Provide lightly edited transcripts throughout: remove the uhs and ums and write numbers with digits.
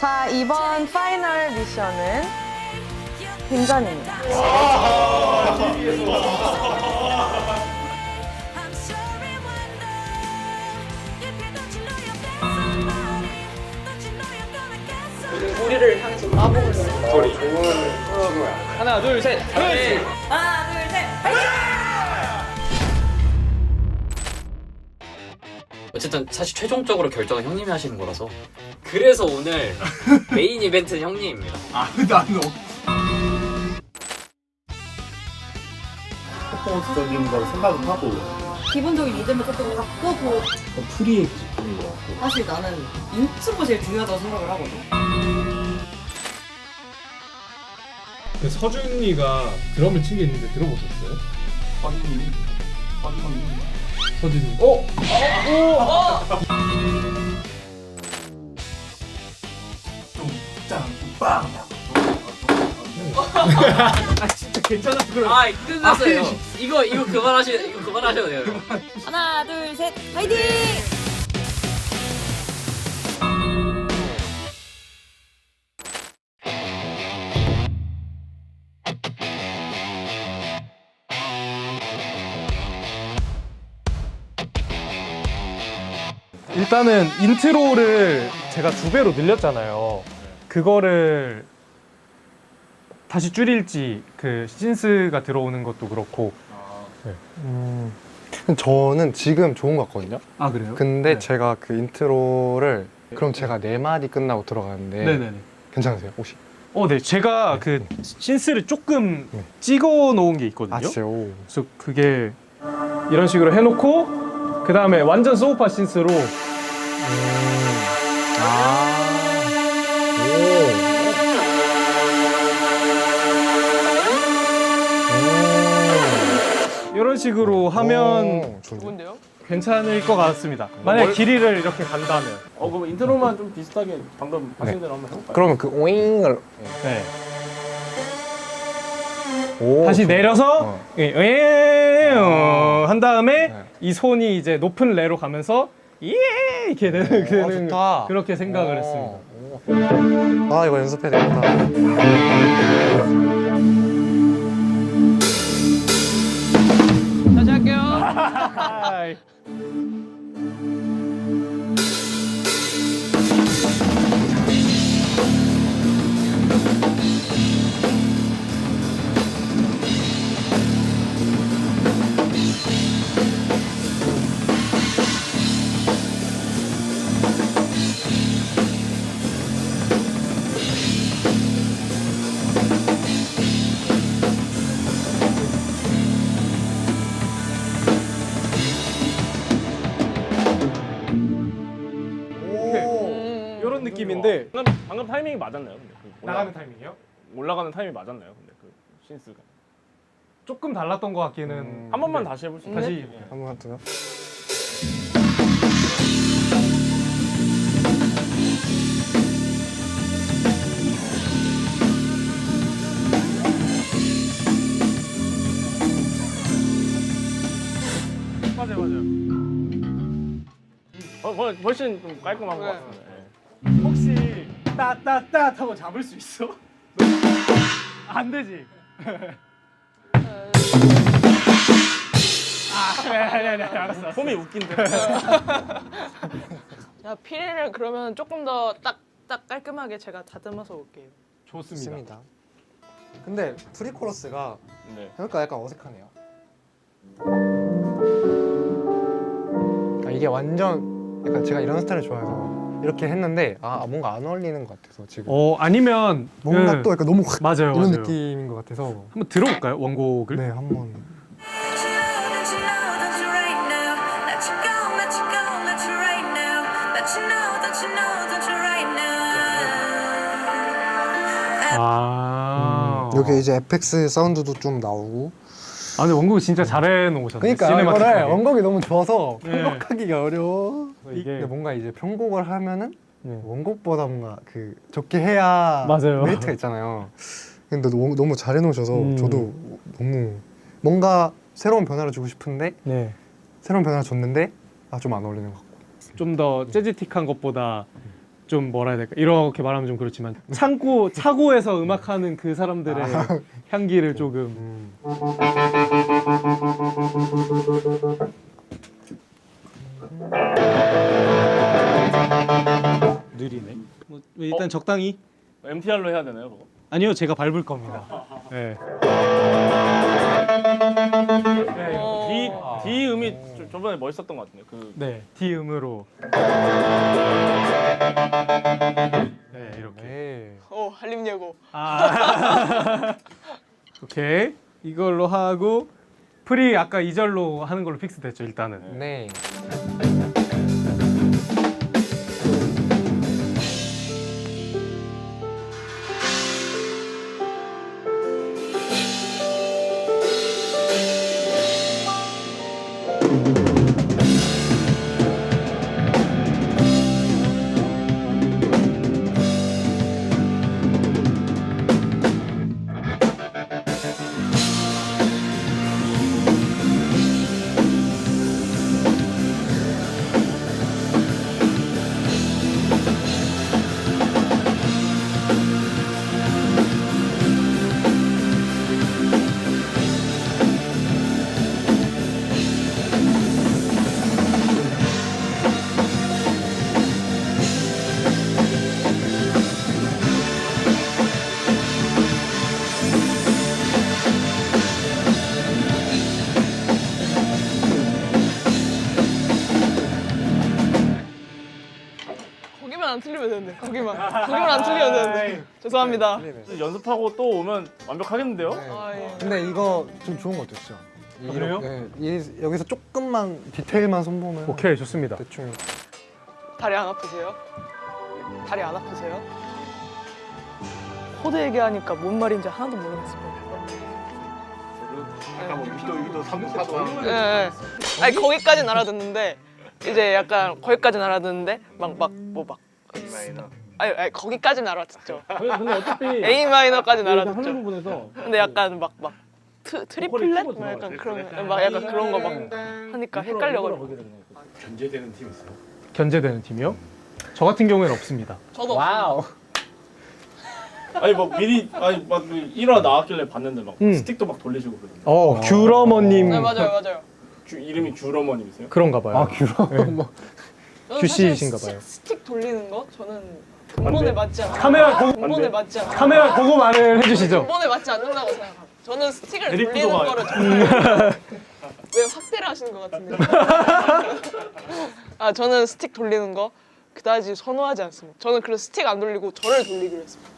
자, 이번 파이널 미션은 빈전입니다. 우리를 향해서 따봉을 소리 좋은 친구야. 하나 둘 셋 파이팅! 하나, 둘, 셋, 파이팅! 어쨌든 사실 최종적으로 결정은 형님이 하시는 거라서 그래서 오늘 메인 이벤트는 형님입니다. 나는 퍼포먼스적인 걸 생각을 하고 기본적인 리듬을 조금 바꾸고 프리에 집중인 것 같고 사실 나는 인트로가 제일 중요하다고 생각을 하거든. 그 서준이가 드럼을 친 게 있는데 들어보셨어요? 서준이. 아 진짜 괜찮았어 그럼. 아 끝났어요. 이거 그만하셔도 돼요. 하나, 둘, 셋, 파이팅! 일단은 인트로를 제가 2배로 늘렸잖아요. 그거를 다시 줄일지 그 신스가 들어오는 것도 그렇고. 저는 지금 좋은 것 같거든요. 아 그래요? 근데 네. 제가 그 인트로를 그럼 제가 4마디 끝나고 들어가는데 네네네. 괜찮으세요 혹시? 네, 제가 그 신스를 조금 네. 찍어 놓은 게 있거든요. 아 진짜요? 오. 그래서 그게 이런 식으로 해놓고 그 다음에 완전 소우파 신스로 이런 식으로 하면 좋은데요? 괜찮을 것 같습니다. 만약에 길이를 이렇게 간다면. 그럼 인트로만 좀 비슷하게 방금 하신 대로 한번 해볼까요? 그러면 그 오잉을 네. 오, 다시 좋다. 내려서 한 다음에 네. 이 손이 이제 높은 레로 가면서 이렇게 되는 좋다. 그렇게 생각을 했습니다. 아 이거 연습해야 되겠다. 다시 할게요. 이런 느낌인데 방금 타이밍이 맞았나요? 근데 그 나가는 타이밍이요? 올라가는 타이밍이 맞았나요? 근데 그 신스가 조금 달랐던 것 같기는. 한 번만 다시 해볼 수 있나요? 다시. 한번 더요. 맞아요. 훨씬 좀 깔끔한 것 같습니다. 예. 혹시 따따따 하고 잡을 수 있어? 안 되지. 아니 알았어. 폼이 웃긴데. 야, 피리를 그러면 조금 더 딱 깔끔하게 제가 다듬어서 올게요. 좋습니다. 좋습니다. 근데 프리코러스가 네. 그러니까 약간 어색하네요. 이게 완전 약간 제가 이런 스타일을 좋아해서 이렇게 했는데 뭔가 안 어울리는 것 같아서 지금 아니면 뭔가 또 약간 너무 확 맞아요. 이런 맞아요. 느낌인 것 같아서 한번 들어볼까요? 원곡을? 네 한번 여기 이제 FX 사운드도 좀 나오고 근데 원곡이 진짜 잘 해놓으셨네. 그러니까 시네마틱하게. 이거를 원곡이 너무 좋아서 네. 편곡하기가 어려워. 이게 근데 뭔가 이제 편곡을 하면은 네. 원곡보다 뭔가 그 좋게 해야 맞아요. 메리트가 있잖아요. 근데 너무 잘 해놓으셔서 음. 저도 너무 뭔가 새로운 변화를 주고 싶은데 네. 새로운 변화를 줬는데 좀 안 어울리는 것 같고. 좀 더 재즈틱한 것보다 좀 뭐라 해야 될까 이렇게 말하면 좀 그렇지만 차고에서 음악하는 그 사람들의 향기를 조금 느리네. 뭐 일단 적당히. MTR로 해야 되나요, 그거? 아니요, 제가 밟을 겁니다. 네. D 음이 저번에 멋있었던 것 같은데. 네, D 음으로. 네, 이렇게. 네. 오 한림 예고. 오케이. 이걸로 하고 프리 아까 2절로 하는 걸로 픽스됐죠, 일단은. 네. 거기만 안 틀리면 되는데. 거기만 안 틀리면 되는데. 죄송합니다. 연습하고 또 오면 완벽하겠는데요? 아, 예. 근데 이거 좀 좋은 것 같았죠. 그래요? 여기서 조금만 디테일만 손보면 오케이, 좋습니다. 대충. 다리 안 아프세요? 다리 안 아프세요? 코드 얘기하니까 뭔 말인지 하나도 모르겠어요. 이도 삼겹살 예, 예. 아니 거기까지는 알아듣는데 이제 약간 거기까지는 알아듣는데 아니 거기까지는 알아듣죠. 근데 어차피 A 마이너까지는 하는 알아듣죠. 부분에서 근데 약간 트리플렛? 치고 막 약간 들어가죠. 그런 막 약간 그런 거 막 하니까 헷갈려가지고. 견제되는 팀 있어요? 견제되는 팀이요? 저 같은 경우에는 없습니다. 저도 와우. 아니 막 미리 막 1화 나왔길래 봤는데 막 음. 스틱도 막 돌리시고 그러던데. 귤어머님 네 맞아요. 이름이 귤어머님이세요? 그런가 봐요. 귤어. 저는 큐시이신가 사실 봐요. 스틱 돌리는 거 저는 근본에 맞지 않아요. 카메라 보고 근본에 맞지 않아요. 카메라 보고 말을 해주시죠. 근본에 맞지 않는다고 생각합니다. 저는 스틱을 대립구도가 돌리는 거를 정말 왜 확대를 하시는 것 같은데. 아 저는 스틱 돌리는 거 그다지 선호하지 않습니다. 저는 그래서 스틱 안 돌리고 저를 돌리기로 했습니다.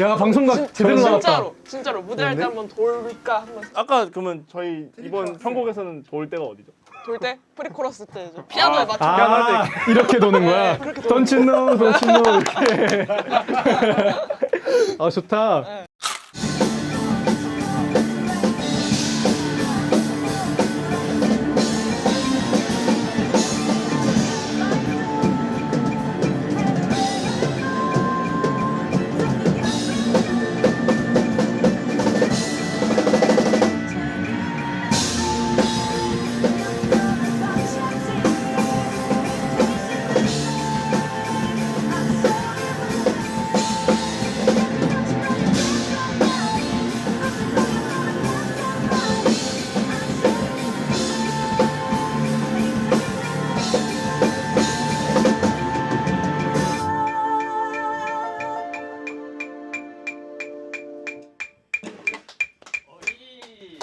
야, 방송각 제대로 나왔다. 진짜로 무대할 때 한번 돌까 한번 아까 그러면 저희 이번 편곡에서는 돌 때가 어디죠? 돌 때 프리코러스 때 이제 피아노에 맞춰. 이렇게 도는 거야. Don't you know, don't you know 이렇게. 아, 좋다.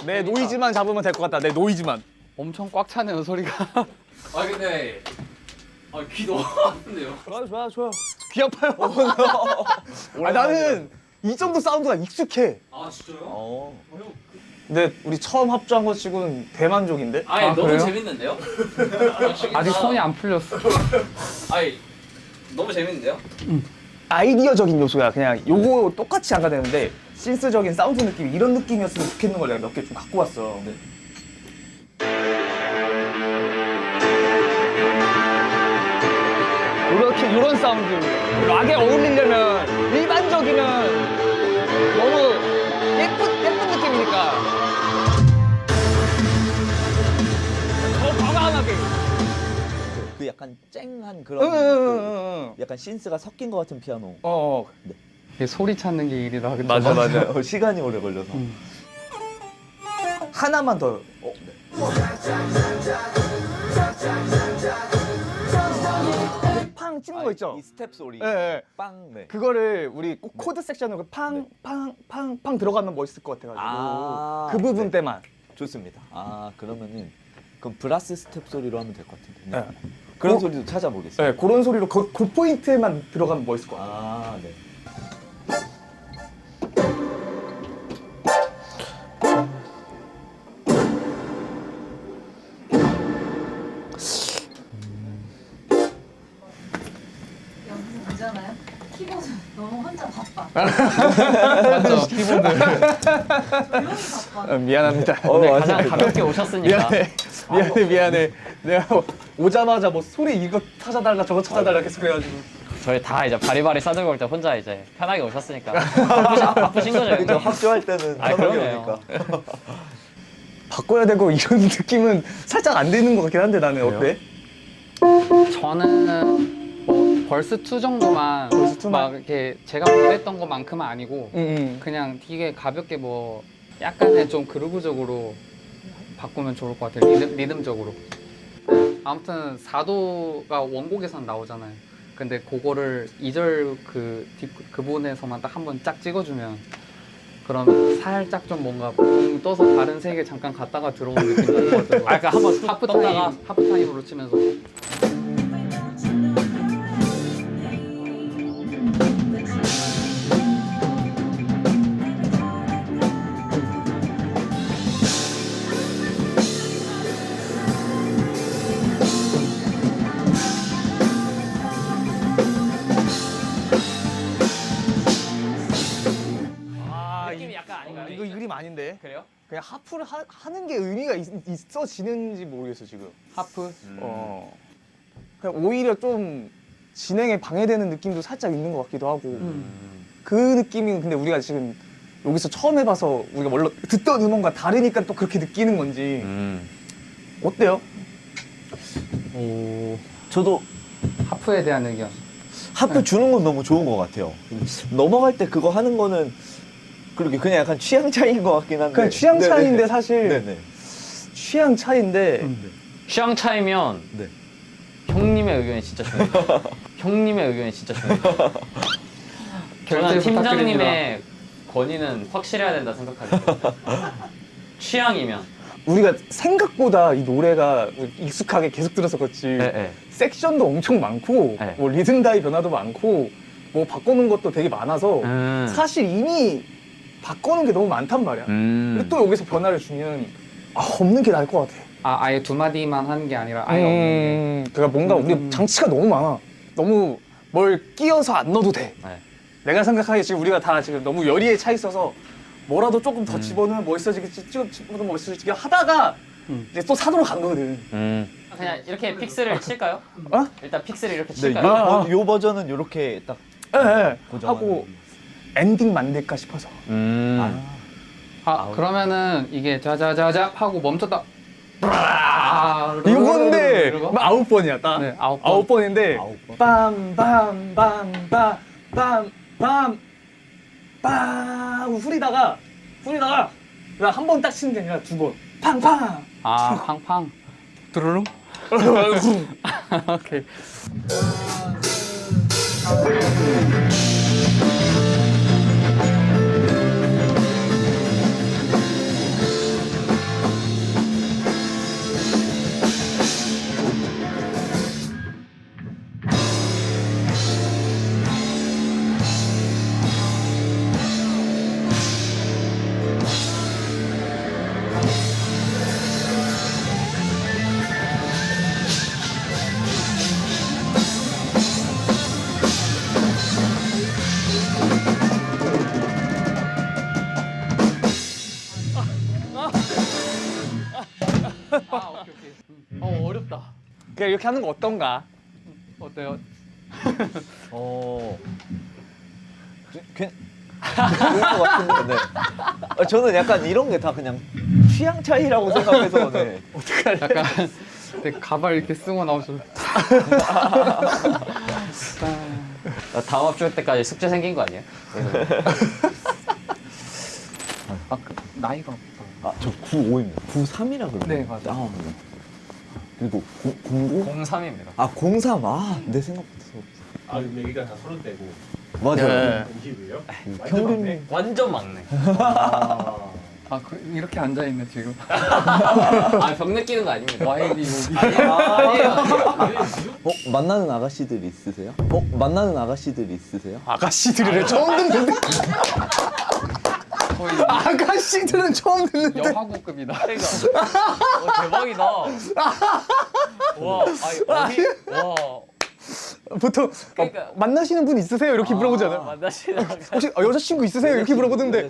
내 노이즈만 잡으면 될 것 같다. 내 노이즈만. 엄청 꽉 차네요 소리가. 아 근데 귀 너무 아픈데요. 좋아요. 귀 아파요. 아, 나는 이 정도 사운드가 익숙해. 아 진짜요? 근데 우리 처음 합주한 거 치고는 대만족인데? 아니 너무 그래요? 재밌는데요? 아직 손이 안 풀렸어. 아니 너무 재밌는데요? 아이디어적인 요소야. 그냥 요거 똑같이 안 가되는데 신스적인 사운드 느낌 이런 느낌이었으면 좋겠는 걸 내가 몇 개 좀 갖고 왔어. 근데 이런 사운드 락에 어울리려면 일반적이면 너무 예쁜 느낌이니까 더 과감하게 그 약간 약간 쨍한 그런 그 약간 신스가 섞인 것 같은 피아노. 이게 소리 찾는 게 일이라. 그쵸? 맞아. 시간이 오래 걸려서. 하나만 더. 팡 찍는 거 있죠? 이 스텝 소리. 네. 빵. 네. 그거를 우리 꼭 코드 섹션으로 팡팡팡팡 들어가면 멋있을 것 같아가지고 그 부분 네. 때만. 좋습니다. 그러면은 그럼 브라스 스텝 소리로 하면 될 것 같은데. 네. 네. 그런 소리도 찾아보겠습니다. 네, 그런 소리로 그 포인트에만 들어가면 멋있을 것 같아요. 네. 여기서 보잖아요. 키보드 너무 혼자 바빠. 맞죠, 키보드. 조용히 바빠. 미안합니다. 오늘 가장 가볍게 오셨으니까. 미안해. 내가 오자마자 뭐 소리 이거 찾아달라 저거 찾아달라 계속 그래가지고. 저희 다 이제 바리바리 싸들고 올 때 혼자 이제 편하게 오셨으니까 바쁘신 거죠? 그죠. 합주할 때는 편하게 그러네요. 오니까. 바꿔야 되고 이런 느낌은 살짝 안 되는 것 같긴 한데 나는 어때? 저는 뭐 벌스 2 정도만 벌스 2만? 막 이렇게 제가 못했던 것만큼은 아니고 그냥 되게 가볍게 뭐 약간의 좀 그루브적으로 바꾸면 좋을 것 같아요. 리듬적으로. 아무튼 4도가 원곡에선 나오잖아요. 근데 그거를 2절 그 부분에서만 딱 한 번 쫙 찍어주면 그러면 살짝 좀 뭔가 붕 떠서 다른 세계 잠깐 갔다가 들어오는 느낌이 들거든요. 그러니까 한번 하프타임으로 치면서. 느낌이 약간 아닌가요? 이거 그림 아닌데? 그래요? 그냥 하프를 하는 게 의미가 있어지는지 모르겠어 지금. 하프? 그냥 오히려 좀 진행에 방해되는 느낌도 살짝 있는 것 같기도 하고 그 느낌이 근데 우리가 지금 여기서 처음 해봐서 우리가 원래 듣던 음원과 다르니까 또 그렇게 느끼는 건지 어때요? 저도 하프에 대한 의견. 하프 주는 건 너무 좋은 것 같아요. 넘어갈 때 그거 하는 거는 그러게 그냥 약간 취향 차이인 것 같긴 한데. 그냥 취향 차이인데 사실 네네. 취향 차이인데 취향 차이면 네. 형님의 의견이 진짜 중요해요. 형님의 의견이 진짜 중요해요. 저는 결제 팀장님의 권위는 확실해야 된다 생각하거든요. 취향이면. 우리가 생각보다 이 노래가 익숙하게 계속 들어서 그렇지 네. 섹션도 엄청 많고 네. 뭐 리듬 다이 변화도 많고 뭐 바꾸는 것도 되게 많아서 사실 이미 바꾸는 게 너무 많단 말이야. 근데 또 여기서 변화를 주면 없는 게 나을 것 같아. 아예 두 마디만 하는 게 아니라 아예 없는 게. 그러니까 뭔가 우리 장치가 너무 많아. 너무 뭘 끼워서 안 넣어도 돼. 네. 내가 생각하기에 지금 우리가 다 지금 너무 열의에 차 있어서 뭐라도 조금 더 집어넣으면 멋있어지겠지, 집어넣으면 멋있어지겠지 하다가 이제 또 산으로 간 거거든. 그냥 이렇게 픽스를 칠까요? 어? 일단 픽스를 이렇게 네, 칠까요? 요 버전은 이렇게 딱 고정하는 하고 엔딩 만들까 싶어서. 그러면은 이게 자자자자 하고 멈췄다. 이건데 이러고? 9번이야 딱. 네, 9번. 9번인데 9번. 빰빰빰빰빰빰빰 후리다가 한 번 딱 치는 게 아니라 두 번. 팡팡. 팡팡. 두루룽. 오케이. 오케이. 어렵다. 그냥 이렇게 하는 거 어떤가? 어때요? 좋을 것 같은데. 네. 저는 약간 이런 게 다 그냥 취향 차이라고 생각해서. 네. 약간 근데 가발 이렇게 쓰고 나오셔. 다음 합주 때까지 숙제 생긴 거 아니에요? 나이가 저 95입니다. 93이라 그러네. 네, 맞아요. 아, 그리고 05? 03입니다. 아, 03. 아, 내 생각보다 더 없어. 아 여기가 다 30대고 맞아요. 20이에요? 평균 완전 막내. 아, 이렇게 앉아 있네 지금. 아, 병 느끼는 거 아닙니다. 와이비 여기. 아니에요. 만나는 아가씨들 있으세요? 만나는 아가씨들 있으세요? 아가씨들을 처음 듣는데. 거의 아가씨들은 처음 듣는데. 여하고급이다. 대박이다. 와, 아니, 와. 보통 그러니까- 만나시는 분 있으세요? 이렇게 물어보잖아요. 만나시는 혹시 여자친구 있으세요? 이렇게 물어보던데.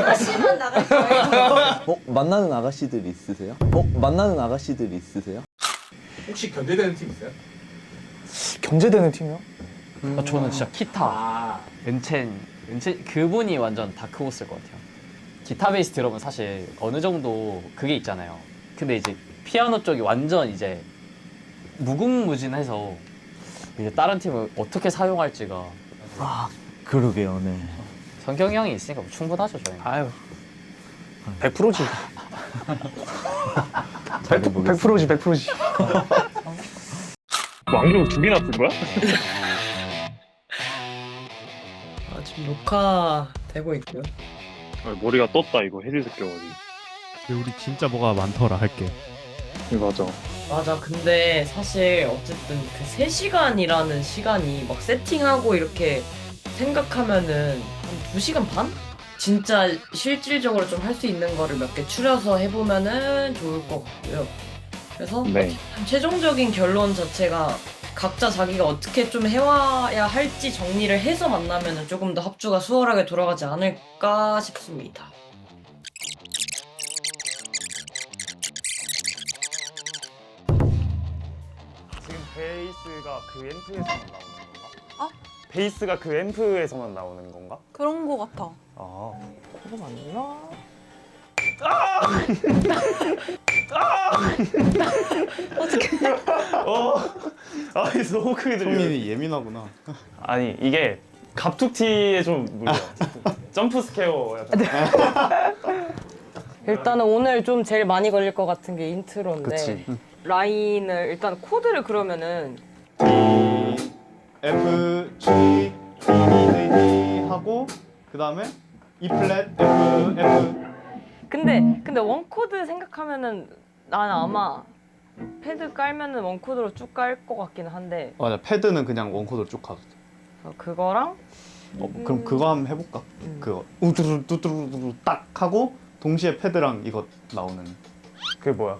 다시만 나갈 거예요. 만나는 아가씨들 있으세요? 만나는 아가씨들 있으세요? 혹시 견제되는 팀 있어요? 경제되는 팀이요? 저는 진짜 기타. 은첸 그분이 완전 다크호스일 것 같아요. 기타 베이스 들어보면 사실 어느 정도 그게 있잖아요. 근데 이제 피아노 쪽이 완전 이제 무궁무진해서 이제 다른 팀을 어떻게 사용할지가. 아, 그러게요, 네. 성경이 형이 있으니까 뭐 충분하죠, 저희. 아유. 100%지. 잘해보겠습니다. 100%지, 100%지. 안경 두 개나 쓴 거야? 지금 녹화되고 있고요. 머리가 떴다 이거 헤드셋 껴가지고. 우리 진짜 뭐가 많더라 할게. 맞아. 맞아. 근데 사실 어쨌든 그 3시간이라는 시간이 막 세팅하고 이렇게 생각하면은 한 2시간 반? 진짜 실질적으로 좀 할 수 있는 거를 몇 개 추려서 해보면은 좋을 것 같고요. 그래서 네. 최종적인 결론 자체가 각자 자기가 어떻게 좀 해와야 할지 정리를 해서 만나면은 조금 더 합주가 수월하게 돌아가지 않을까 싶습니다. 지금 베이스가 그 앰프에서만 나오는 건가? 어? 베이스가 그 앰프에서만 나오는 건가? 그런 거 같아. 아, 그거 맞나? 아 이게 너무 크게 들려. 성민이 예민하구나. 아니 이게 갑툭튀에 좀 물려. 점프 스퀘어 약간. 일단은 오늘 좀 제일 많이 걸릴 것 같은 게 인트로인데 그치. 라인을 일단 코드를 그러면은 F, G, D, D, D 하고 그 다음에 E 플랫, F, F. 근데 원코드 생각하면은 나는 아마 패드 깔면은 원코드로 쭉 깔 것 같기는 한데 맞아, 패드는 그냥 원코드로 쭉 가도 돼. 그래서 그거랑 그럼 그거 한번 해볼까? 그거 우두루 두두루 딱 하고 동시에 패드랑 이거 나오는. 그게 뭐야?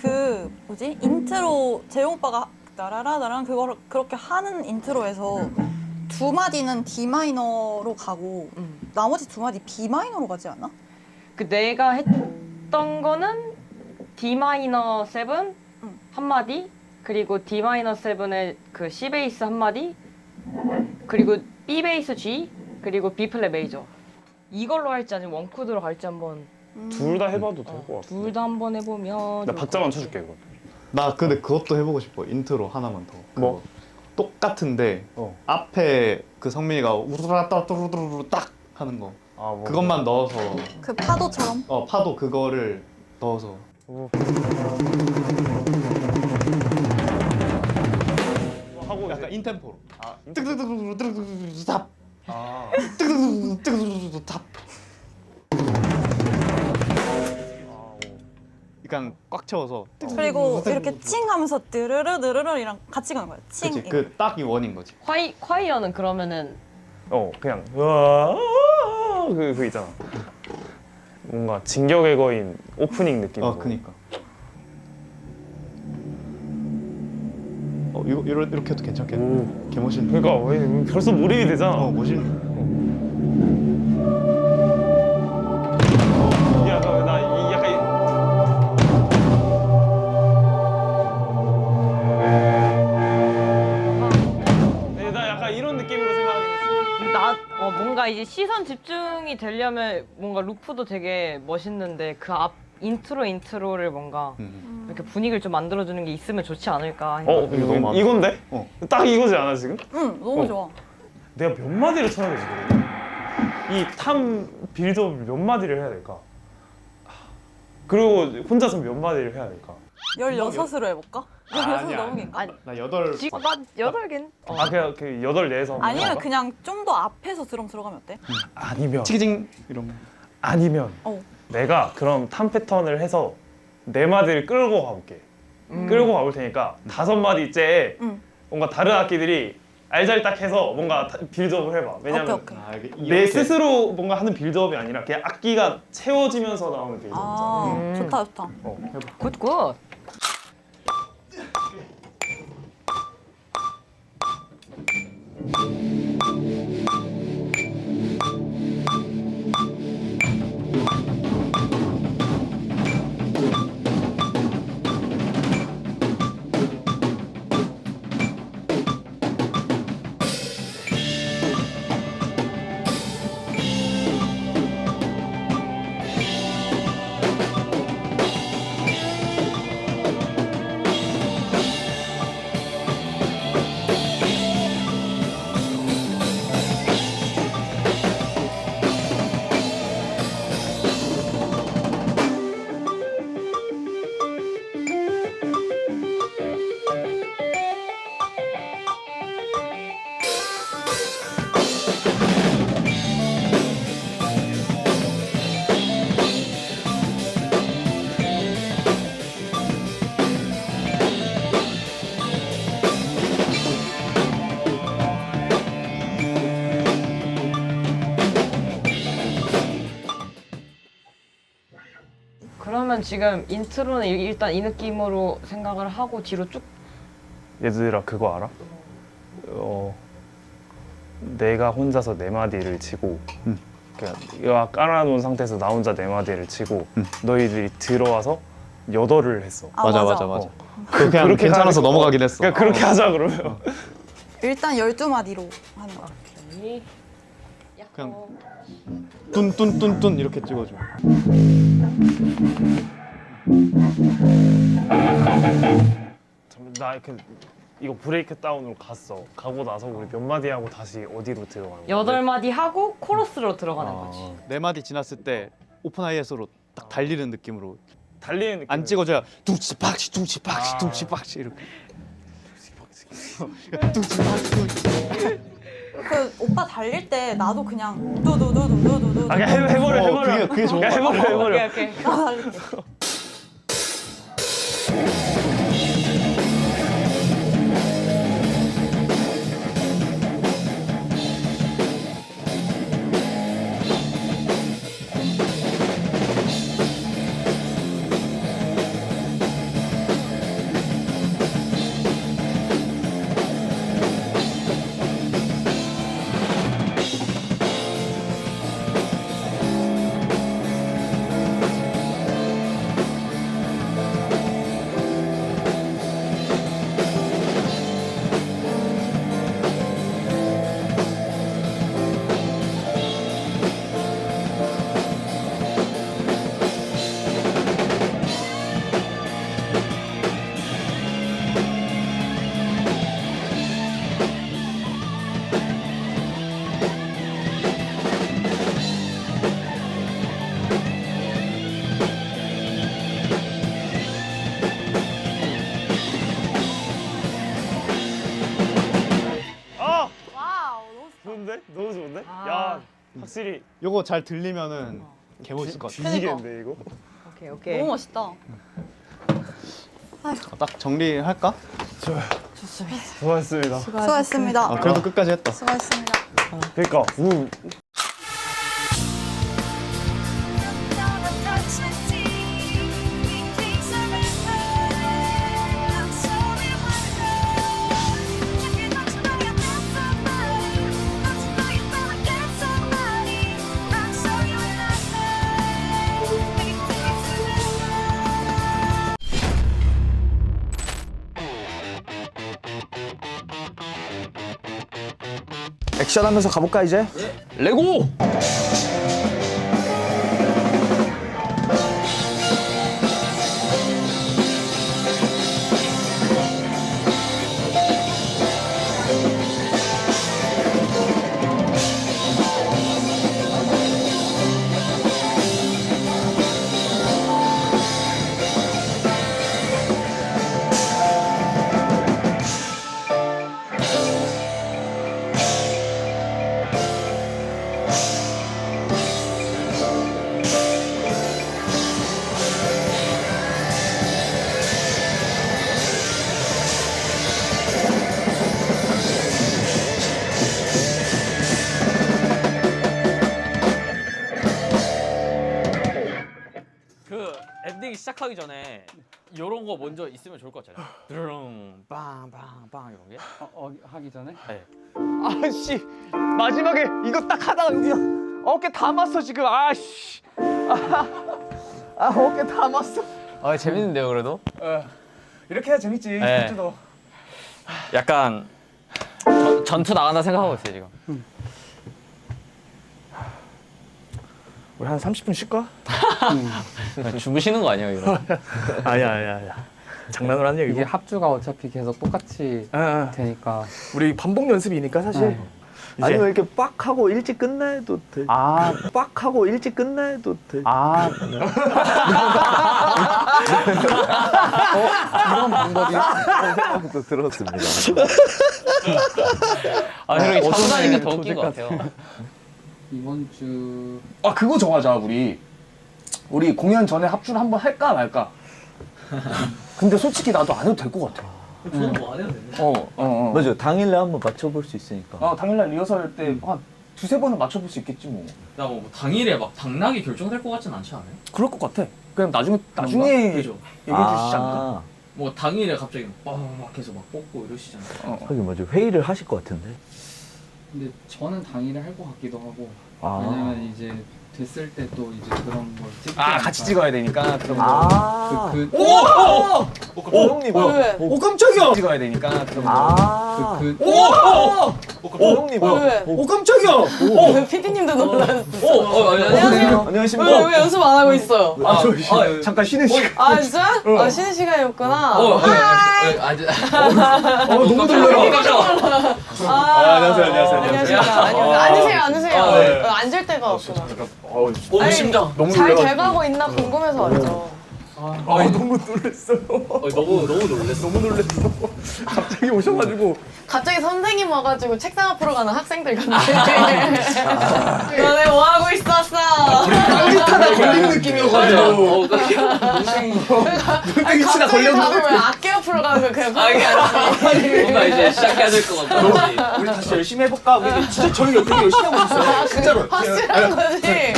그 뭐지? 인트로 재용 오빠가 나라라 나랑 그거를 그렇게 하는 인트로에서 두 마디는 D 마이너로 가고 나머지 두 마디 B 마이너로 가지 않아? 그 내가 했던 거는 D 마이너 7 한 마디 그리고 D 마이너 7의 그 C 베이스 한 마디 그리고 B 베이스 G 그리고 B 플랫 메이저 이걸로 할지 아니면 원코드로 갈지 한번 둘 다 해봐도 될 것 같아. 둘 다 한번 해보면 나 박자만 쳐줄게 이거. 나 근데 그것도 해보고 싶어. 인트로 하나만 더. 뭐? 그거. 똑같은데 앞에 그 성민이가 우르라따뚜루루루 딱 하는 거. 아, 뭐. 그것만 넣어서 그 파도처럼? 파도 그거를 넣어서. 하고 약간 인템포로. 아, 뜨그뜨그뜨그뜨그뜨 탑. 아. 뜨그뜨그뜨그뜨 탑. 그러니까 꽉 채워서. 그리고 이렇게 칭 하면서 드르르 드르르이랑 같이 가는 거야. 칭. 그치, 그 딱이 원인 거지. 콰이어는 그러면은 그냥 그 있잖아. 뭔가 진격의 거인 오프닝 느낌으로. 그니까. 이렇게 해도 괜찮겠네. 개멋있네. 그러니까 왜 벌써 몰입이 되잖아. 멋있네. 약간 나 약간 나 약간 이런 느낌으로 생각하는 뭔가 이제 시선 집중이 되려면 뭔가 루프도 되게 멋있는데 그 앞 인트로를 뭔가 이렇게 분위기를 좀 만들어주는 게 있으면 좋지 않을까. 이거 너무 많아. 이건데? 딱 이거지 않아 지금? 응, 너무 좋아. 내가 몇 마디를 쳐야 되지 그러면? 이 탐 빌드업 몇 마디를 해야 될까? 그리고 혼자서 몇 마디를 해야 될까? 16으로 해볼까? 16 너무 긴가? 나 8. 난 8개는? 그냥 그 8, 4에서 아니면 그냥 좀 더 앞에서 드럼 들어가면 어때? 아니면 치기징 이런 거. 아니면 어. 내가 그럼 탐 패턴을 해서 4마디를 끌고 가볼게. 끌고 가볼 테니까 5마디째 뭔가 다른 악기들이 알잘딱해서 뭔가 빌드업을 해봐. 왜냐면 오케이. 내 스스로 뭔가 하는 빌드업이 아니라 그냥 악기가 채워지면서 나오는 빌드업이잖아. 좋다 좋다. 굿. 그러면 지금 인트로는 일단 이 느낌으로 생각을 하고 뒤로 쭉. 얘들아 그거 알아? 내가 혼자서 4마디를 치고 그냥 이거 깔아놓은 상태에서 나 혼자 4마디를 치고 너희들이 들어와서 8을 했어. 맞아. 그냥 그렇게 괜찮아서 하는 거. 넘어가긴 했어. 그냥 그렇게 하자 그러면. 일단 12마디로 하는 거야. 그냥 뚠뚠뚠뚠 이렇게 찍어줘. 나 이거 브레이크 다운으로 갔어. 가고 나서 우리 몇 마디 하고 다시 어디로 들어가는 거야? 8마디 하고 코러스로 들어가는 거지. 4마디 지났을 때 오픈 하이햇으로 딱 달리는 느낌으로 달리는 느낌. 안 찍어줘야 둥치박치 둥치박치 둥치박치 이렇게. 그 오빠 달릴 때 나도 그냥 두두두두두두. 그냥 해버려. 그게 좋은 그냥 거야. 해버려. 오케이. 나 달릴게. 좋은데? 너무 좋은데? 야 확실히 요거 잘 들리면은 개 멋있을 것 같아. 뒤지겠는데 이거? 오케이. 너무 멋있다. 딱 정리할까? 좋습니다. 수고하셨습니다. 수고하셨습니다. 그래도 끝까지 했다. 수고하셨습니다. 그러니까 액션하면서 가볼까 이제? 레고! 그 엔딩 시작하기 전에 이런 거 먼저 있으면 좋을 것 같잖아요. 드릉 빵빵빵 이런 게. 하기 전에? 네. 아씨 마지막에 이거 딱 하다가 여기 어깨 다 맞어 지금. 아씨. 어깨 다 맞어. 아 재밌는데요 그래도? 이렇게 해야 재밌지. 네. 스포츠도. 약간 전투 나간다 생각하고 있어요 지금. 우리 한 30분 쉴까? 주무시는 거 아니에요 이거? 아니야. 장난으로 하는 얘기고. 이게 합주가 어차피 계속 똑같이 되니까. 우리 반복 연습이니까 사실. 아니면 이렇게 빡 하고 일찍 끝내도 돼. 빡 하고 일찍 끝내도 돼. 이런 방법이 또 들었습니다. 이렇게 참으니까 더 웃긴 것 같아요. 이번 주 그거 정하자 우리. 우리 공연 전에 합주를 한번 할까 말까. 근데 솔직히 나도 안 해도 될 것 같아. 저는 뭐 안 해도 되네. 맞아요. 당일날 한번 맞춰볼 수 있으니까. 당일날 리허설 때 한 두세 번은 맞춰볼 수 있겠지 뭐. 나 뭐 당일에 막 당락이 결정될 것 같진 않지 않아요? 그럴 것 같아. 그냥 나중에 그죠? 얘기해 주시지 않을까? 뭐 당일에 갑자기 막 해서 막 뽑고 이러시잖아요. 하긴 맞아. 회의를 하실 것 같은데. 근데 저는 당일에 할 것 같기도 하고. 왜냐면 이제 됐을 때 또 이제 그런 걸 찍고 같이 찍어야 되니까 그런 거. 형님. 오 깜짝이야. 찍어야 되니까 그런 거. 형님. 오 깜짝이야. PD님도 놀랐어. 안녕하세요. 안녕하십니까. 왜 연습 안 하고 있어요? 잠깐 쉬는 시간. 아 진짜? 쉬는 시간이었구나. 너무 놀래라. 안녕하세요. 앉으세요. 앉을 데가 없구나. 심장. 잘 돼가고 있나 궁금해서 왔죠. 너무 놀랬어요. 너무 놀랬어. 너무 놀랬어. 갑자기 오셔가지고. 갑자기 선생님 와가지고 책상 앞으로 가는 학생들 같네. 너네 뭐 하고 있었어? 깡기타다 걸린 느낌이어가지고. 눈땡이 치다 걸렸는데. 다들 왜 악기 앞으로 가는 거 그냥 거기 앉지? 뭔가 이제 시작해야 될 것 같아. 우리 다시 열심히 해볼까? 우리 진짜 저희 옆에 열심히 하고 있어요. 진짜로. 확실한 거지?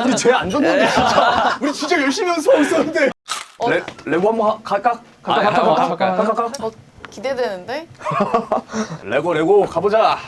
우리 죄 안 줬는데 진짜. 우리 진짜 열심히 연습하고 있었는데. 레고 한번 갈까? 갈까? 기대되는데? 레고 가보자.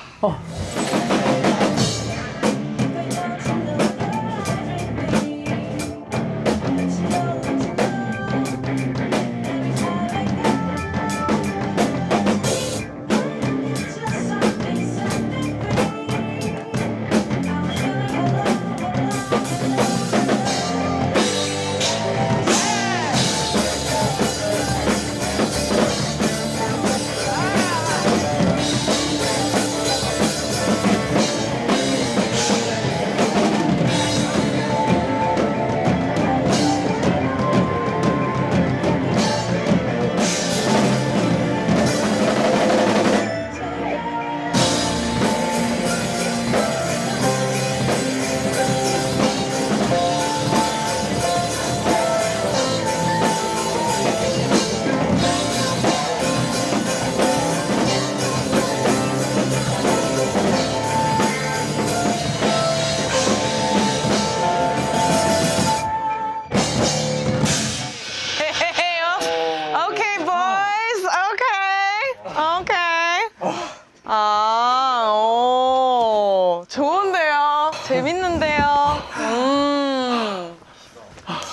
재밌는데요.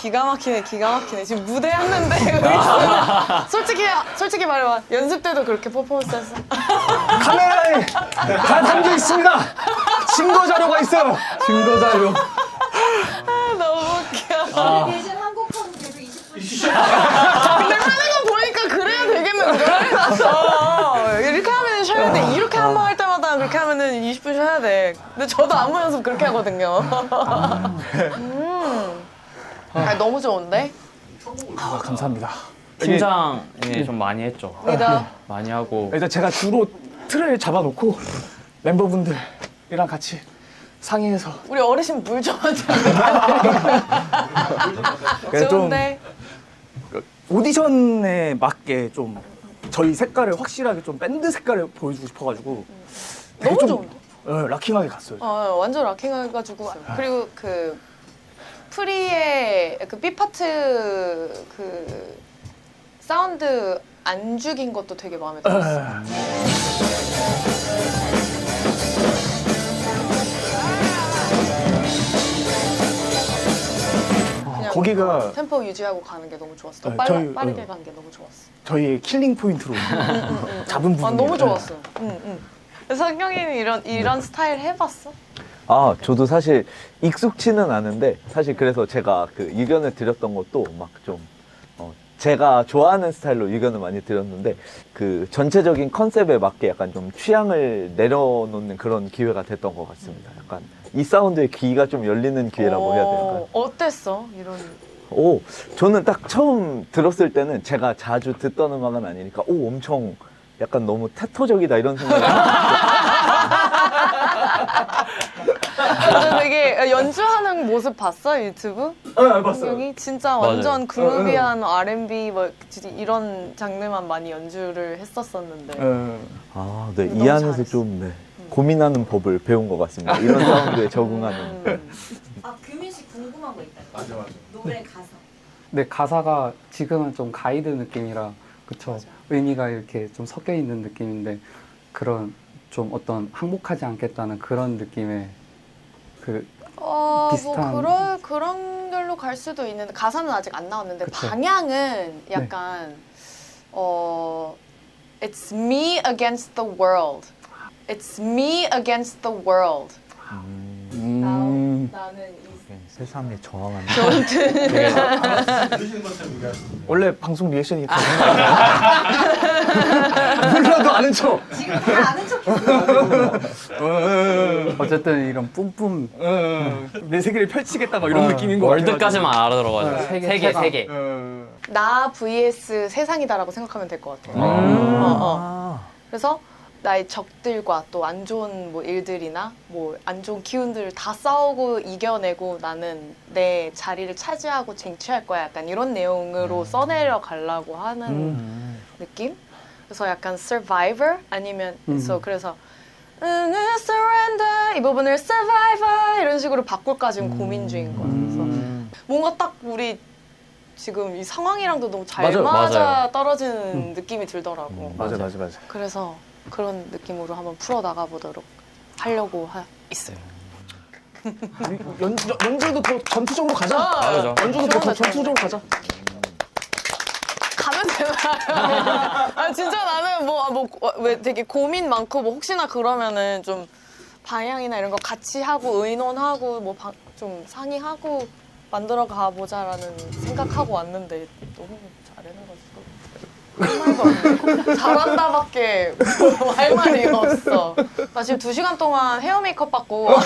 기가 막히네. 지금 무대 했는데 솔직히 말해봐. 연습 때도 그렇게 퍼포먼스 했어? 카메라에 다 담겨 있습니다. 증거 자료가 있어요. 증거 자료. 너무 웃겨. 대신 한국판 계속 20분. 근데 하는 거 보니까 그래야 되겠는데? 이렇게 하면 쉬어야 돼. 이렇게 한 번 할 때마다 그렇게 하면은 20분 쉬어야 돼. 근데 저도 안무 연습 그렇게 하거든요. 너무 좋은데? 감사합니다. 팀장이 좀 많이 했죠. 많이 하고. 일단 제가 주로 틀을 잡아놓고 멤버분들이랑 같이 상의해서. 우리 어르신 물 좀 하자. 좋은데. 오디션에 맞게 좀 저희 색깔을 확실하게 좀 밴드 색깔을 보여주고 싶어가지고. 너무 좋은데? 락킹하게 갔어요. 완전 락킹해가지고 그리고 그 프리의 그 B 파트 그 사운드 안 죽인 것도 되게 마음에 들었어요. 그냥 거기가 템포 유지하고 가는 게 너무 좋았어. 네, 빠르게 가는 게 너무 좋았어. 저희의 킬링 포인트로 잡은 부분. 너무 좋았어. 그래서 성경이는 이런 스타일 해봤어? 아, 저도 사실 익숙치는 않은데 사실 그래서 제가 그 의견을 드렸던 것도 막 좀 제가 좋아하는 스타일로 의견을 많이 드렸는데 그 전체적인 컨셉에 맞게 약간 좀 취향을 내려놓는 그런 기회가 됐던 것 같습니다. 약간 이 사운드에 귀가 좀 열리는 기회라고 해야 될까요? 어땠어? 이런. 오, 저는 딱 처음 들었을 때는 제가 자주 듣던 음악은 아니니까 오, 엄청 약간 너무 테토적이다 이런 생각이 저 되게 연주하는 모습 봤어? 유튜브? 네, 봤어요. 여기 진짜 맞아요. 완전 그루비한 R&B 뭐 진짜 이런 장르만 많이 연주를 했었었는데 아, 네. 너무 이 안에서 잘했어. 좀 네, 고민하는 법을 배운 것 같습니다. 이런 사운드에 적응하는. 아 규민 씨 궁금한 거 있다. 맞아. 노래 가사. 근데 가사가 지금은 좀 가이드 느낌이라 그쵸. 의미가 이렇게 좀 섞여 있는 느낌인데 그런 좀 어떤 항복하지 않겠다는 그런 느낌의 그 비슷한 뭐 그런 결로 갈 수도 있는데 가사는 아직 안 나왔는데 그쵸. 방향은 약간 It's me against the world. It's me against the world. 나는 세상에 저항하는. 원래 방송 리액션이 그런 몰라도 아는 척. 지금 다 아는 척. 어쨌든 이런 뿜뿜 내 세계를 펼치겠다 막 이런 느낌인 거 같아요. 월드까지만 알아들어가지고 세 개. 나 vs 세상이다라고 생각하면 될 것 같아요. 그래서 나의 적들과 또 안 좋은 뭐 일들이나 뭐 안 좋은 기운들을 다 싸우고 이겨내고 나는 내 자리를 차지하고 쟁취할 거야. 약간 이런 내용으로 써내려 가려고 하는 느낌? 그래서 약간 survivor 아니면 그래서 surrender 이 부분을 survivor 이런 식으로 바꿀까 지금 고민 중인 거예요. 그래서 뭔가 딱 우리 지금 이 상황이랑도 너무 잘 맞아 떨어지는 느낌이 들더라고. 맞아. 그래서 그런 느낌으로 한번 풀어 나가 보도록 하려고 있어요. 연주도 더 전투적으로 가자. 맞아. 연주도 더 전투적으로 가자. 가면 되나요? 아 진짜 나는 왜 되게 고민 많고 뭐 혹시나 그러면은 좀 방향이나 이런 거 같이 하고 의논하고 뭐 좀 상의하고 만들어 가보자라는 생각하고 왔는데 너무 잘해놔가지고 잘한다밖에 할 말이 없어. 나 지금 2시간 동안 헤어 메이크업 받고 헤어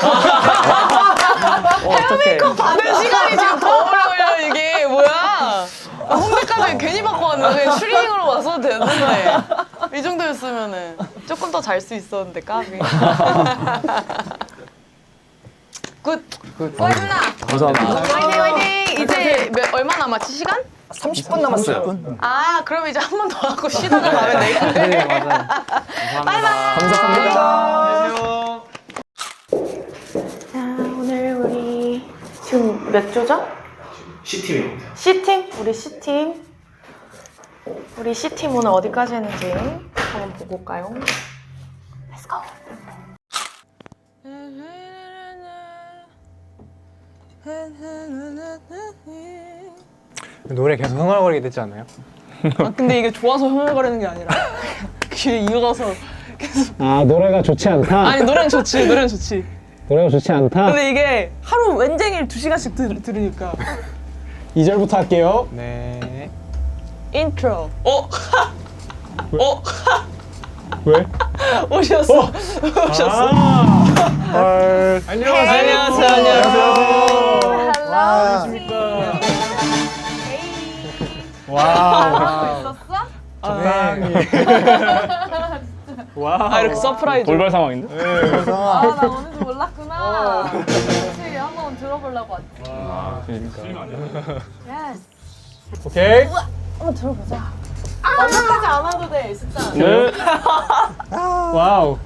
메이크업 받는 시간이 지금 더 어려워요. 이게 뭐야? 홍대까지 괜히 받고 왔는데 그냥 추리닝으로 와서 됐는데 이 정도였으면은 조금 더 잘 수 있었는데 까비. 굿. 고맙습니다. 감사합니다. 화이팅. 이제 얼마 남았지 시간? 30분 남았어요. 아 그럼 이제 한 번 더 하고 쉬다가 가면 되겠네. 네 맞아요. 바이바이. 감사합니다. 자 오늘 우리 지금 몇 조죠? C팀입니다. C팀? 우리 C팀. 우리 C팀 오늘 어디까지 했는지 한번 보고 올까요? Let's go. 노래 계속 흥얼거리게 되지 않아요? 아 근데 이게 좋아서 흥얼거리는 게 아니라 귀에 익어서 계속. 아, 노래가 좋지 않다? 아니 노래는 좋지. 노래가 좋지 않다? 근데 이게 하루 웬쟁일 2시간씩 들으니까. 2절부터 할게요. 네. 인트로. 왜? 오셨어. 안녕하세요. 안녕하세요. 와우. 있었어? 적당히. 와우. 아 이렇게 서프라이즈. 돌발 상황인데? 아 나 오는지 몰랐구나. 사실 한번 들어보려고 왔지. 그러니까. 예스. 오케이. 한번 들어보자. 완벽하지 않아도 돼 진짜. 네. 와우.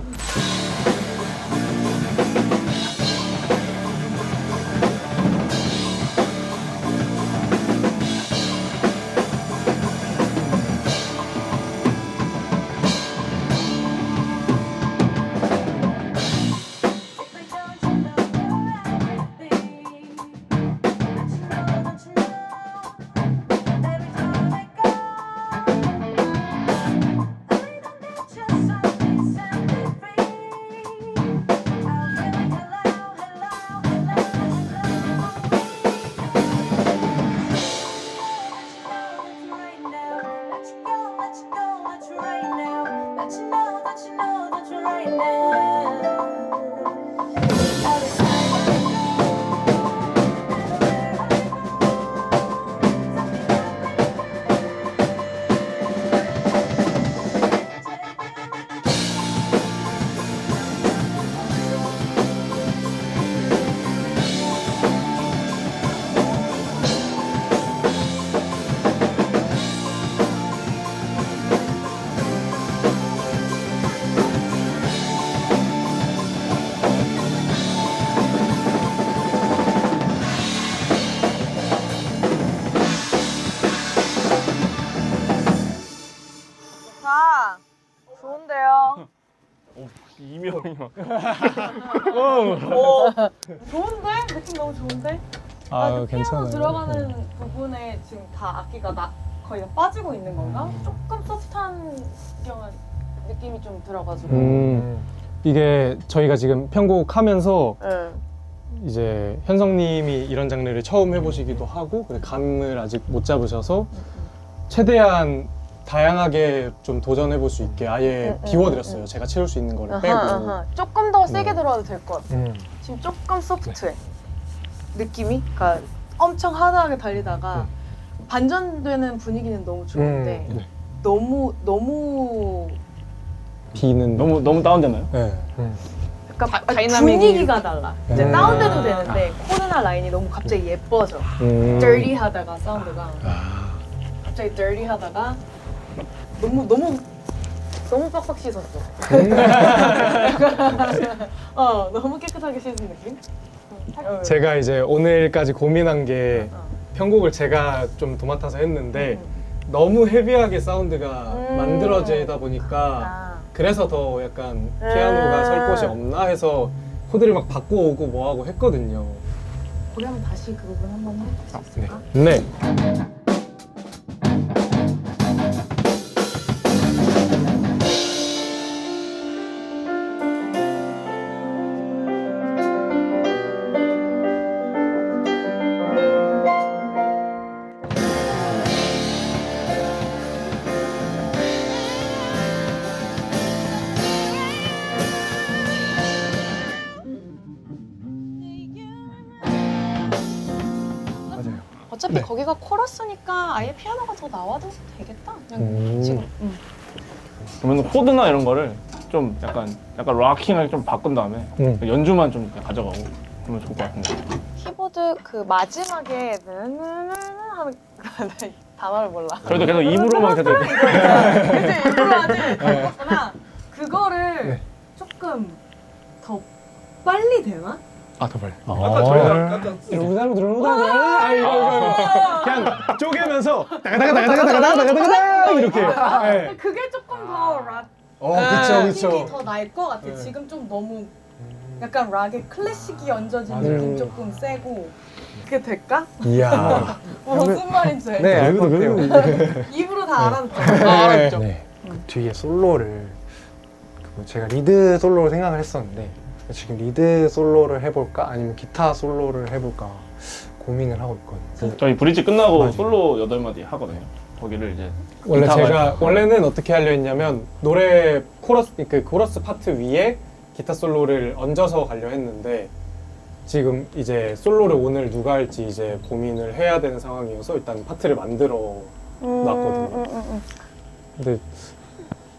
이명이 막. 좋은데? 느낌 너무 좋은데? 아, 피아노 괜찮아요. 들어가는 부분에 지금 다 악기가 거의 다 빠지고 있는 건가? 조금 소프트한 느낌이 좀 들어가지고. 이게 저희가 지금 편곡하면서 네. 이제 현성님이 이런 장르를 처음 해보시기도 하고 감을 아직 못 잡으셔서 최대한 다양하게 좀 도전해볼 수 있게 아예 비워드렸어요. 제가 채울 수 있는 거를 빼고. 조금 더 세게 들어도 될 것 같아. 지금 조금 소프트해. 느낌이? 그러니까 엄청 하드하게 달리다가 반전되는 분위기는 너무 좋은데 너무 비는 너무 다운되나요? 네. 약간 다이나믹이 분위기가 달라. 이제 네. 다운돼도 되는데 코드나 라인이 너무 갑자기 예뻐져. dirty하다가 사운드가 갑자기 dirty하다가 너무 빡빡 씻었어. 너무 깨끗하게 씻은 느낌? 제가 이제 오늘까지 고민한 게 편곡을 제가 좀 도맡아서 했는데 너무 헤비하게 사운드가 만들어지다 보니까 그래서 더 약간 피아노가 설 곳이 없나 해서 코드를 막 바꿔오고 뭐하고 했거든요. 우리 한번 다시 그 부분 한번 해볼 수 있을까? 네. 어차피 거기가 코러스니까 아예 피아노가 더 나와도 되겠다. 그냥 지금. 그러면 코드나 이런 거를 좀 약간 락킹하게 좀 바꾼 다음에 연주만 좀 가져가고 그러면 좋을 것 같은데. 키보드 그 마지막에 하는 단어를 몰라. 저희도 계속 입으로만 계속. 그치 입으로 하지. 그렇구나. 그거를 조금 더 빨리 되나? 아, 더 빨리. 아까 저희가 이거 그냥 쪼개면서 다가다가다가다가다가다가다가 이렇게. 네. 그게 조금 더 락. 그쵸. 힙이 더 나을 것 같아. 지금 좀 너무 약간 락의 클래식이 얹어진 느낌 조금 세고. 그게 될까? 이야. 무슨 말인지 알지? 네, 알 것 같아요. 입으로 다 알아듣죠. 알았죠. 네. 그 뒤에 솔로를 제가 리드 솔로를 생각을 했었는데 지금 리드 솔로를 해볼까 아니면 기타 솔로를 해볼까 고민을 하고 있거든요. 저희 브릿지 끝나고 솔로 8마디 하거든요. 거기를 이제 원래 기타가 제가 있고. 원래는 어떻게 하려 했냐면 노래 코러스 파트 위에 기타 솔로를 얹어서 가려 했는데 지금 이제 솔로를 오늘 누가 할지 이제 고민을 해야 되는 상황이어서 일단 파트를 만들어 놨거든요. 근데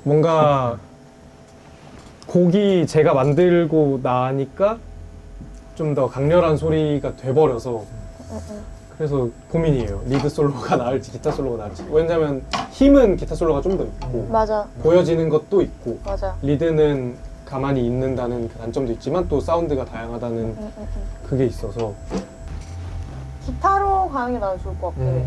뭔가 곡이 제가 만들고 나니까 좀 더 강렬한 소리가 돼버려서 그래서 고민이에요. 리드 솔로가 나을지 기타 솔로가 나을지. 왜냐면 힘은 기타 솔로가 좀 더 있고 맞아. 보여지는 것도 있고 맞아. 리드는 가만히 있는다는 그 단점도 있지만 또 사운드가 다양하다는 그게 있어서 기타로 가는 게 나는 좋을 것 같고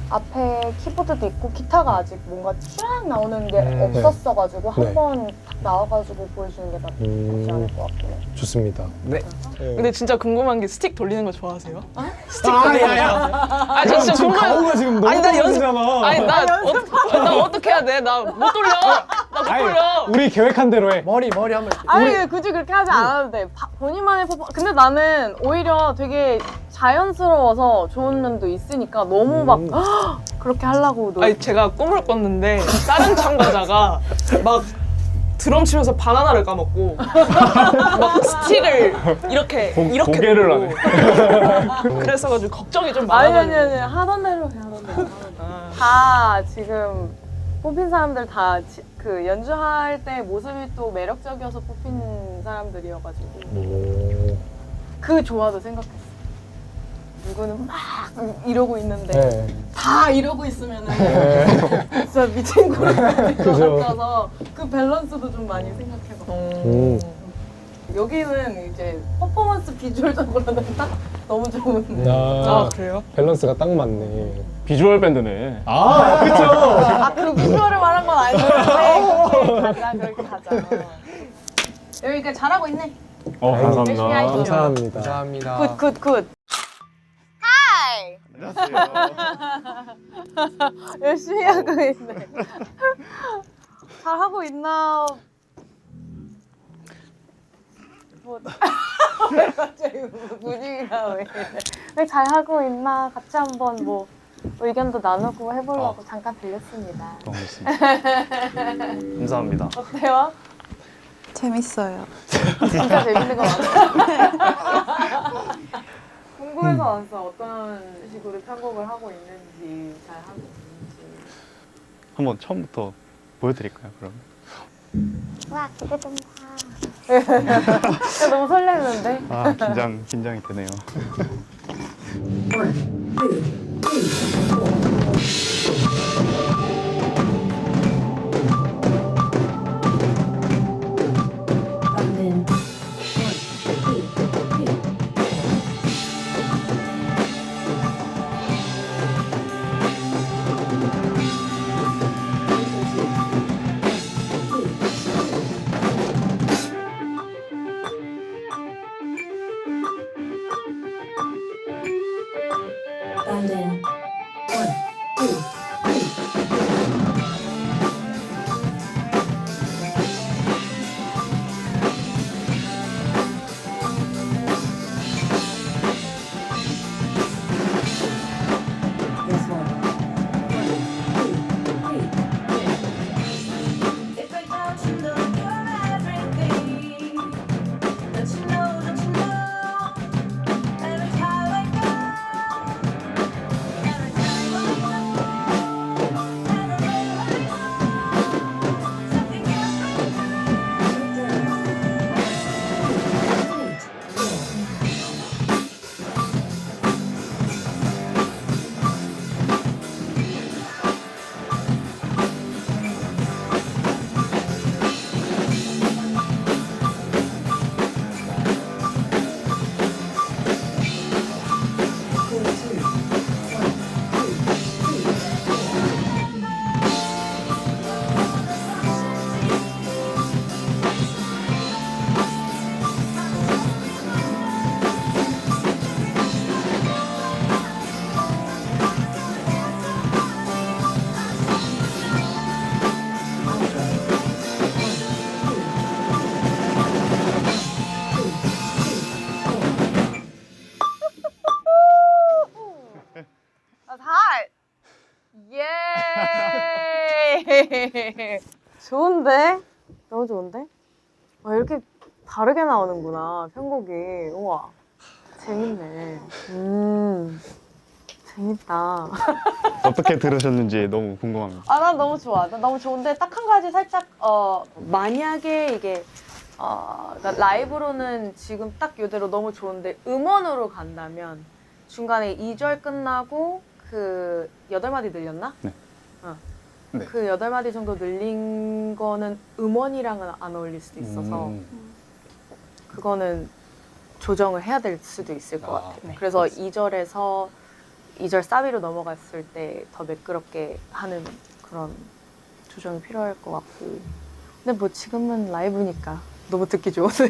앞에 키보드도 있고 기타가 아직 뭔가 쫙 나오는 게 없었어가지고 네. 한번 딱 나와가지고 보여주는 게 낫지 않을 것 같긴 해. 좋습니다. 네. 근데 진짜 궁금한 게 스틱 돌리는 거 좋아하세요? 스틱 아, 돌리는 거 야, 야. 좋아하세요? 아니 저 진짜 지금 궁금해. 가오가 지금 너무 아니 나 연습. 떨어지잖아. 아니 나 어떻게 해야 돼? 나 못 돌려. 나 못 돌려. 우리 계획한 대로 해. 머리 한번 아니 굳이 그렇게 하지 않아도 돼. 본인만의 근데 나는 오히려 되게 자연스러워서 좋은 면도 있으니까 너무 막 그렇게 하려고 아니 제가 꿈을 꿨는데 다른 참가자가 막 드럼 치면서 바나나를 까먹고 막 스틱을 이렇게 고개를 하네. 그래서가지고 걱정이 좀 많아가지고. 아니 하던 대로 그냥 하던 대로. 다 지금 뽑힌 사람들 다 그 연주할 때 모습이 또 매력적이어서 뽑힌 사람들이어가지고 그 조화도 생각했어. 누구는 막 이러고 있는데 다 이러고 있으면은 진짜 미친 거를 같아서 그 밸런스도 좀 많이 생각해봐. 여기는 이제 퍼포먼스 비주얼적으로는 딱 너무 좋은. 아 그래요? 밸런스가 딱 맞네. 비주얼 밴드네. 아 그쵸. 그 비주얼을 말한 건 아닌데 그렇게 가자. 그러니까 잘하고 있네. 감사합니다. 열심히 하십시오. 감사합니다. 감사합니다. 굿. 하이. 열심히 하고 있네. 잘하고 있나? 뭐 왜 갑자기 분위기가 왜 이래? 왜 잘하고 있나? 같이 한번 뭐 의견도 나누고 해보려고 잠깐 들렸습니다. 너무 좋습니다. 감사합니다. 어때요? 재밌어요. 진짜 재밌는 거 같아. 궁금해서 왔어. 어떤 식으로 편곡을 하고 있는지, 잘 하고 있는지. 한번 처음부터 보여드릴까요, 그럼? 와, 기대된다. 너무 설레는데? 아, 긴장이 되네요. 좋은데? 너무 좋은데? 와, 이렇게 다르게 나오는구나, 편곡이. 우와, 재밌네. 재밌다. 어떻게 들으셨는지 너무 궁금합니다. 아, 난 너무 좋아. 난 너무 좋은데 딱 한 가지 살짝 만약에 이게 그러니까 라이브로는 지금 딱 이대로 너무 좋은데 음원으로 간다면 중간에 2절 끝나고 그 8마디 늘렸나? 네. 네. 그 8마디 정도 늘린 거는 음원이랑은 안 어울릴 수도 있어서 그거는 조정을 해야 될 수도 있을 것 같아요. 네. 그래서 2절에서 2절 사비로 넘어갔을 때 더 매끄럽게 하는 그런 조정이 필요할 것 같고, 근데 뭐 지금은 라이브니까 너무 듣기 좋으네.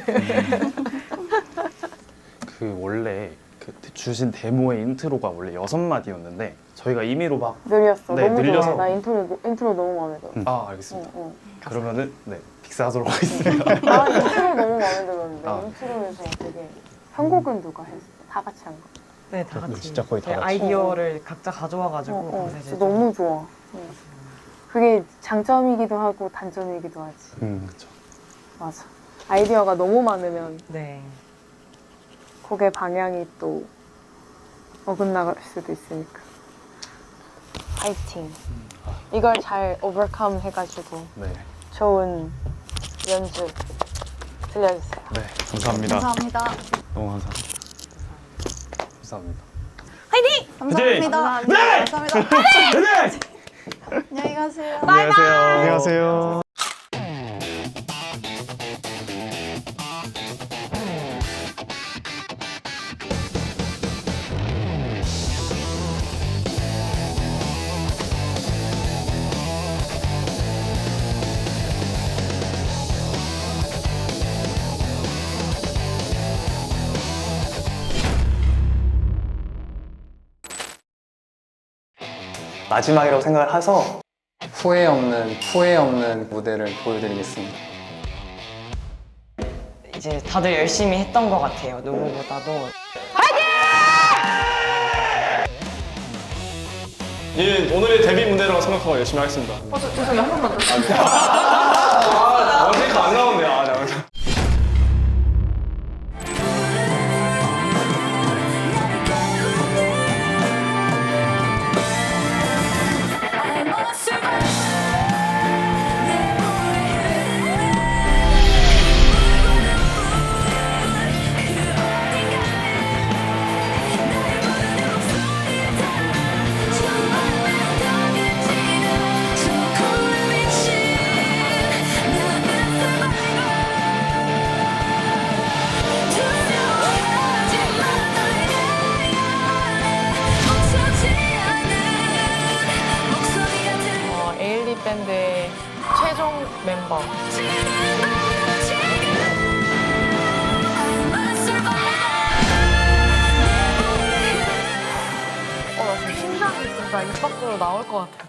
그 원래 그 주신 데모의 인트로가 원래 6마디였는데 저희가 임의로 막 늘렸어. 네, 너무 늘려서. 좋아. 나 인트로 너무 마음에 들어. 아 알겠습니다. 응. 그러면은 네 픽스하도록 하겠습니다. 나 인트로 너무 마음에 들었는데 아. 인트로에서 되게 편곡은 누가 했어? 다 같이 한 거. 네, 다 같이. 진짜 거의 다 저희 같이. 아이디어를 각자 가져와가지고 거기서 이제 진짜 너무 좋아. 그게 장점이기도 하고 단점이기도 하지. 그렇죠. 맞아. 아이디어가 너무 많으면 네. 곡의 방향이 또 어긋나갈 수도 있으니까. 파이팅. 이걸 잘 오버컴 해가지고 네. 좋은 연주 들려주세요. 네, 감사합니다. 감사합니다. 너무 감사합니다. 감사합니다. 화이팅! 감사합니다. 네! 감사합니다. 네! 안녕히 가세요. 안녕하세요. 마지막이라고 생각을 해서 후회 없는 무대를 보여드리겠습니다. 이제 다들 열심히 했던 것 같아요. 누구보다도. 예, 오늘의 데뷔 무대라고 생각하고 열심히 하겠습니다. 죄송해요. 한 번만 더. 어제가 안 나오네요. 아, 나 에일리밴드의 최종 멤버. 나 지금 심장이 진짜 입 밖으로 나올 것 같아.